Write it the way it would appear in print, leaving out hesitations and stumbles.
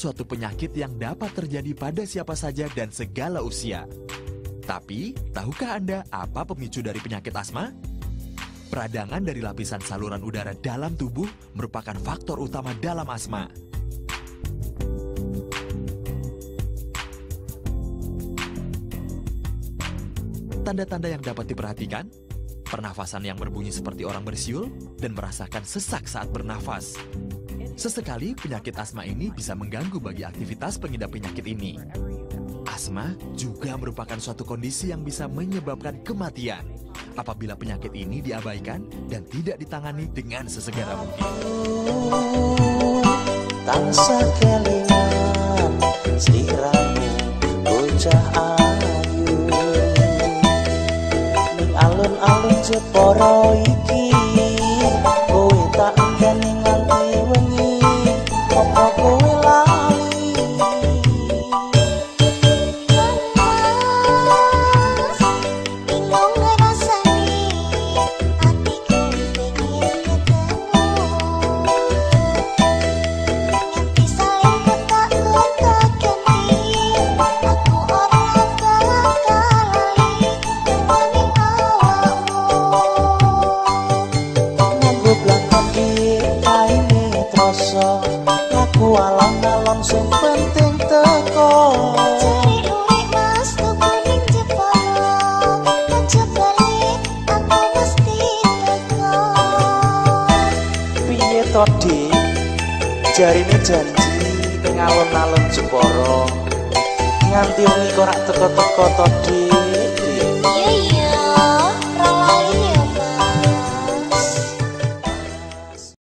suatu penyakit yang dapat terjadi pada siapa saja dan segala usia. Tapi, tahukah Anda apa pemicu dari penyakit asma? Peradangan dari lapisan saluran udara dalam tubuh merupakan faktor utama dalam asma. Tanda-tanda yang dapat diperhatikan: pernafasan yang berbunyi seperti orang bersiul dan merasakan sesak saat bernafas. Sesekali penyakit asma ini bisa mengganggu bagi aktivitas pengidap penyakit ini. Asma juga merupakan suatu kondisi yang bisa menyebabkan kematian apabila penyakit ini diabaikan dan tidak ditangani dengan sesegera mungkin. Tansah kelingan sliramu bocah ayu ning alun-alun Jepara iki kowe tak ngene nganti wengi apa kowe lali bingung ngrasani atiku pengen ketemu nganti saling kontak-kontakan aku ora bakal lali nang awakmu nganggo blangkon kaine troso aku alon-alon sing penting teko cari duit mas tuku ning Jepara aja balik aku mesti teko piye to Dik jarine janji ning alun-alun Jepara nganti wengi kok ora teko-teko to Dik